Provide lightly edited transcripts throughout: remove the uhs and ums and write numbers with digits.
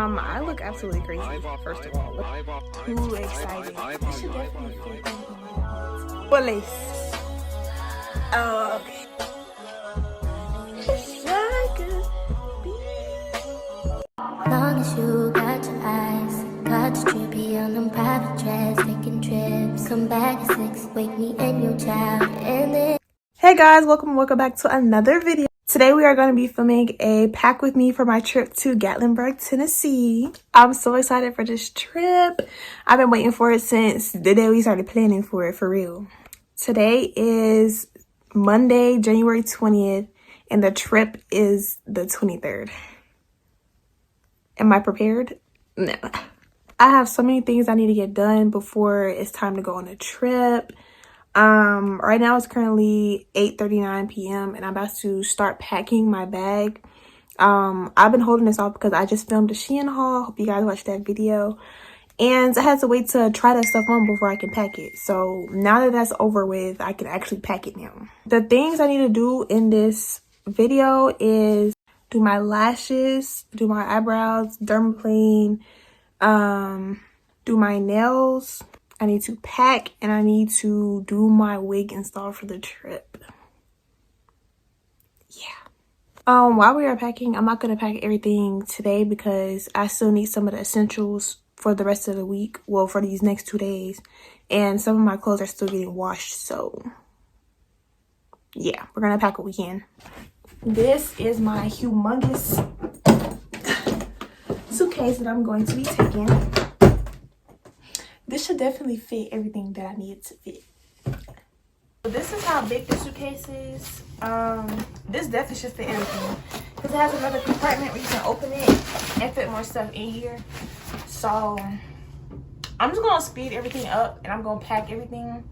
I look absolutely crazy, first of all. Too excited. This should definitely fit in my police. Oh, okay. Long as you got your eyes, got your trippy on them private jets, taking trips. Come back at 6, wake me and your child, and then. Hey guys, welcome back to another video. Today we are going to be filming a pack with me for my trip to Gatlinburg, Tennessee. I'm so excited for this trip. I've been waiting for it since the day we started planning for it, for real. Today is Monday, January 20th, and the trip is the 23rd. Am I prepared? No. I have so many things I need to get done before it's time to go on a trip. Right now it's currently 8:39 p.m. and I'm about to start packing my bag. I've been holding this off because I just filmed a Shein haul. Hope you guys watched that video. And I had to wait to try that stuff on before I can pack it. So now that that's over with, I can actually pack it now. The things I need to do in this video is do my lashes, do my eyebrows, dermaplane, do my nails. I need to pack and I need to do my wig install for the trip. Yeah. While we are packing, I'm not gonna pack everything today because I still need some of the essentials for the rest of the week. Well, for these next 2 days. And some of my clothes are still getting washed, so yeah, we're gonna pack what we can. This is my humongous suitcase that I'm going to be taking. This should definitely fit everything that I need to fit. This is how big the suitcase is. This definitely should fit everything because it has another compartment where you can open it and fit more stuff in here. So I'm just gonna speed everything up and I'm gonna pack everything.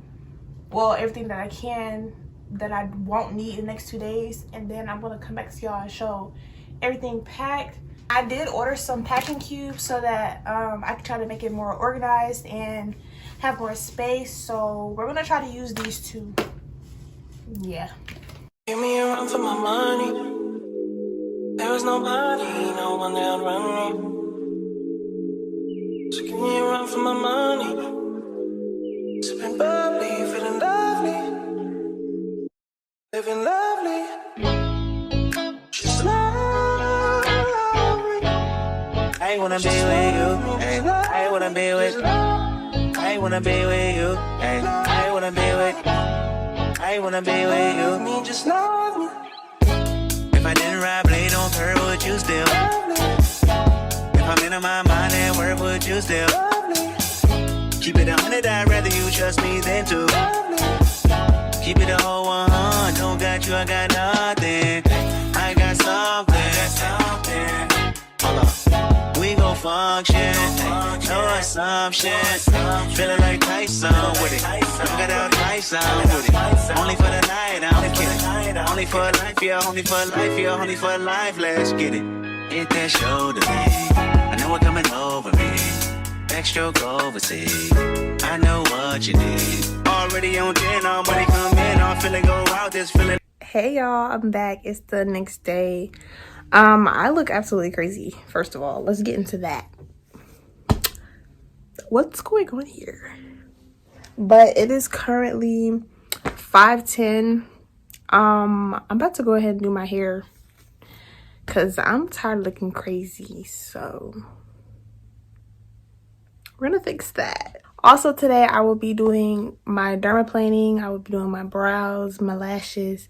Well, everything that I can that I won't need in the next 2 days, and then I'm gonna come back to y'all and show everything packed. I did order some packing cubes so that I can try to make it more organized and have more space. So we're gonna try to use these two. Yeah. Give me a run for my money. There was nobody, no one that would run me. So give me a run for my money. Sipping bubbly, feeling lovely. Living lovely. She's lovely. I wanna be with you. Ay, I wanna be with. I wanna be with you. Ay, I wanna be with. I wanna be with you. Me just love me. If I didn't ride blade on curve, would you still? If I'm in my mind and work, would you still? Keep it 100, I'd rather you trust me than to. Keep it a whole 100, don't got you, I got nothing. I got something. Hold up, we gon' function. No assumption. Feeling like Tyson with it. Got out Tyson with it. Only for the night, I'm kidding. Only for life, yeah, only for life, yeah, only for life. Let's get it. Hit that shoulder, I know what coming over me. Backstroke overseas. I know what you need. Already on 10, all money come in. I'm feeling go out this feeling. Hey y'all, I'm back. It's the next day. I look absolutely crazy. First of all, let's get into that. What's going on here? But it is currently 5:10. I'm about to go ahead and do my hair because I'm tired of looking crazy. So we're gonna fix that. Also today I will be doing my dermaplaning. I will be doing my brows, my lashes,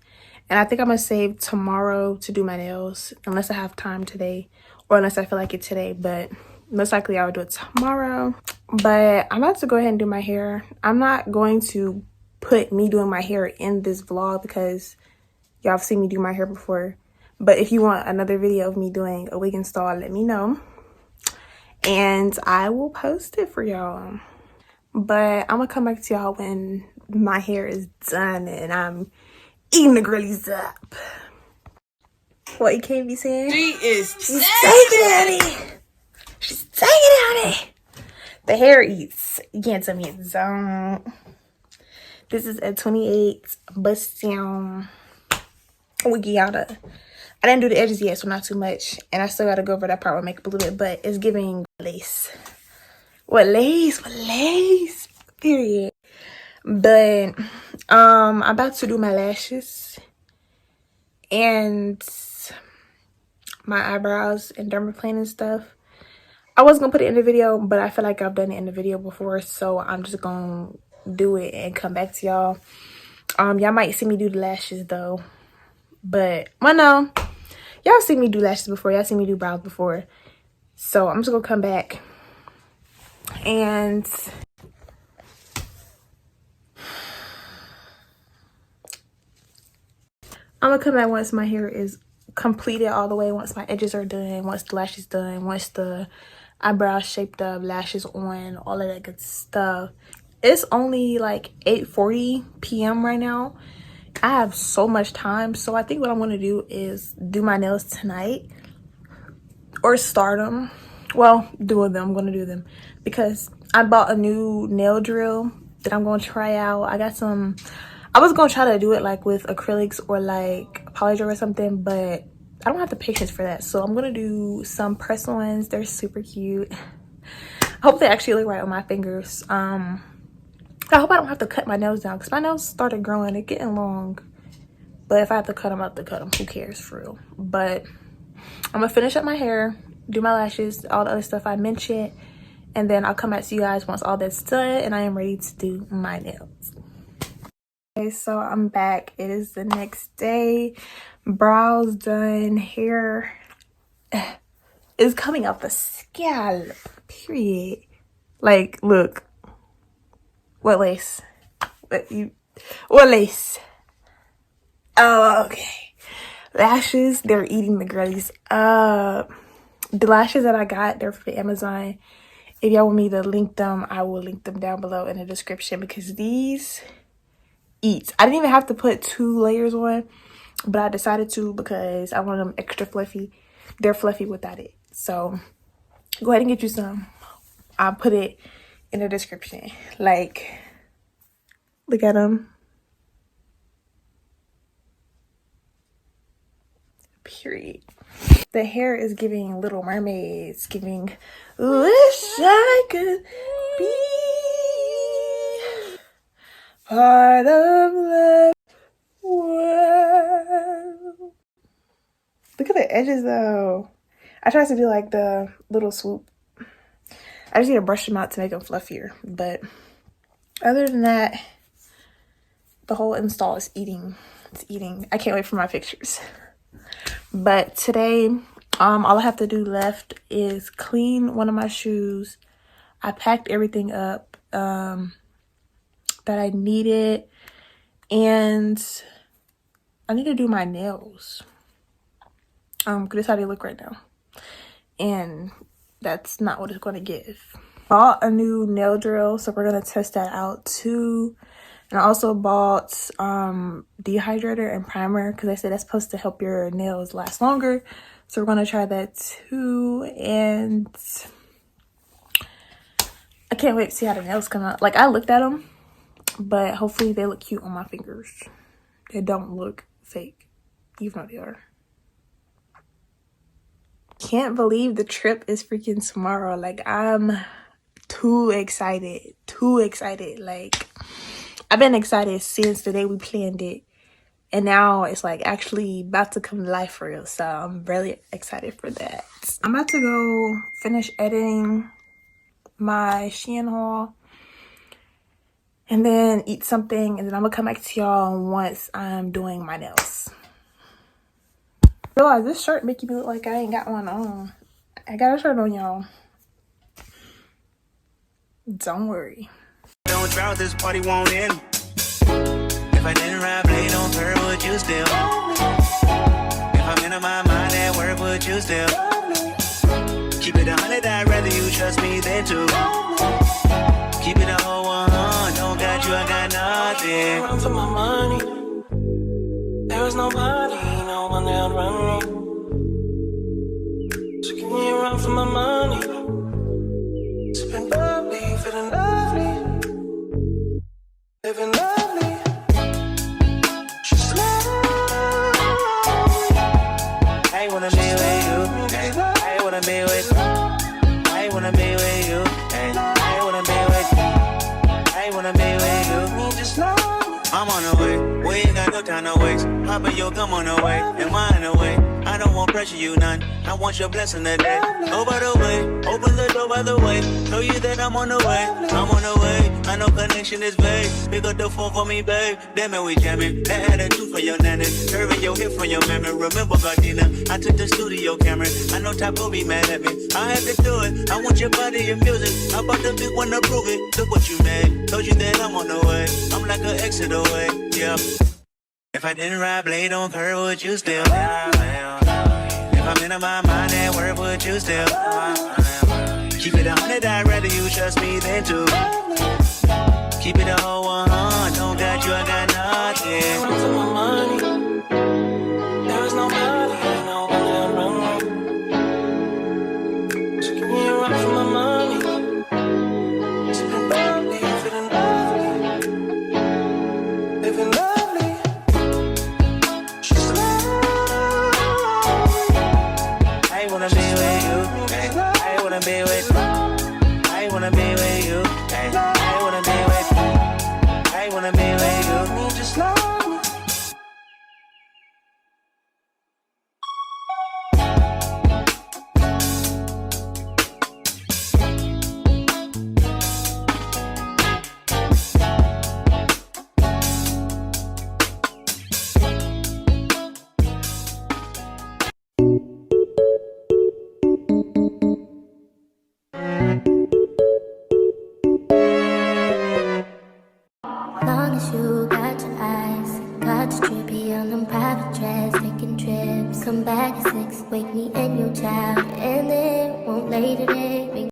and I think I'm gonna save tomorrow to do my nails unless I have time today or unless I feel like it today, but most likely I will do it tomorrow. But I'm about to go ahead and do my hair. I'm not going to put me doing my hair in this vlog because y'all have seen me do my hair before. But if you want another video of me doing a wig install, let me know and I will post it for y'all. But I'm gonna come back to y'all when my hair is done and I'm eating the girlies up. What you can't be saying? She's taking it on it. She's taking it on it. The hair eats. You can't tell me it don't. This is a 28 bust down wiggy out. I didn't do the edges yet, so not too much. And I still got to go over that part with makeup a little bit, but it's giving lace. What lace? What lace? Period. But I'm about to do my lashes and my eyebrows and dermaplane and stuff. I was gonna put it in the video, but I feel like I've done it in the video before, so I'm just gonna do it and come back to y'all. Y'all might see me do the lashes though, but well, no, y'all seen me do lashes before, y'all seen me do brows before, so I'm just gonna come back and I'm gonna come back once my hair is completed all the way, once my edges are done, once the lashes done, once the eyebrows shaped up, lashes on, all of that good stuff. It's only like 8:40 p.m. right now. I have so much time, so I think what I'm gonna do is do my nails tonight or start them. Well, I'm gonna do them because I bought a new nail drill that I'm gonna try out. I was gonna try to do it like with acrylics or like polygel or something, but I don't have the patience for that. So I'm gonna do some press ones. They're super cute. I hope they actually look right on my fingers. I hope I don't have to cut my nails down because my nails started growing. They're getting long. But if I have to cut them, I have to cut them. Who cares, for real? But I'm gonna finish up my hair, do my lashes, all the other stuff I mentioned, and then I'll come back to you guys once all that's done and I am ready to do my nails. Okay, so I'm back. It is the next day. Brows done. Hair is coming out the scalp. Period. Like, look. What lace? What lace? Oh, okay. Lashes, they're eating the girlies up. The lashes that I got, they're from Amazon. If y'all want me to link them, I will link them down below in the description because these eats. I didn't even have to put 2 layers on, but I decided to because I want them extra fluffy. They're fluffy without it. So go ahead and get you some. I'll put it in the description. Like, look at them. Period. The hair is giving Little Mermaids, giving wish I could be part of the world. Look at the edges though. I tried to do like the little swoop. I just need to brush them out to make them fluffier. But other than that, the whole install is eating. It's eating. I can't wait for my pictures. But today, all I have to do left is clean one of my shoes. I packed everything up that I needed, and I need to do my nails. Cause this is how they look right now, and that's not what it's gonna give. Bought a new nail drill, so we're gonna test that out too. And I also bought dehydrator and primer because they said that's supposed to help your nails last longer. So we're gonna try that too. And I can't wait to see how the nails come out. Like, I looked at them, but hopefully they look cute on my fingers. They don't look fake, even though they are. Can't believe the trip is freaking tomorrow. Like, I'm too excited. Like, I've been excited since the day we planned it, and now it's like actually about to come to life for real. So I'm really excited for that. I'm about to go finish editing my Shein haul and then eat something, and then I'm gonna come back to y'all once I'm doing my nails. Realize this shirt making me look like I ain't got one on. I got a shirt on, y'all. Don't worry. Don't drought, this party won't end. If I didn't ride blade on her, would you still? If I'm in my mind at work, would you still? Keep it 100, I'd rather you trust me than to. Keep it a whole 100, don't got you, I got nothing. Run for my money. There is nobody, no one that run me. So give me a run for my money. Sipping bubbly, feeling lovely. Living lovely. Just love me. wanna be with you. Hey, I wanna be with you. I wanna be with you. Me just know I'm on the way. We ain't got no time to waste. Papa, yo, come on the way. Am I in the way? I don't want pressure, you none. I want your blessing today. Oh, by the way, open the door by the way. Show you that I'm on the way. I'm on the way. I know connection is vague. Pick up the phone for me, babe. Damn it, we jamming. That attitude for your nanny. Curving your hip from your memory. Remember, Gardena, I took the studio camera. I know Top will be mad at me. I had to do it. I want your body and music. I'm about the big one to prove it. Look what you made. Told you that I'm on the way. I'm like an exit away. Yeah. If I didn't ride blade on curve, would you still? If I'm in my mind at work, would you still? Keep it 100, I'd rather you trust me than to. Keep it a whole 100, don't got you, I got nothing. For my money, there is nobody, ain't nobody around. So give me a ride for my money. Feeling lovely, feeling lovely, living lovely. She's I wanna be with you. Ay, I wanna be with you. I wanna be with you. Ay, I wanna be with you. I wanna be with you. Me just love me. Long as you got your eyes, got your trippy on them private jets, taking trips. Come back at 6, wake me and your child, and it won't late today.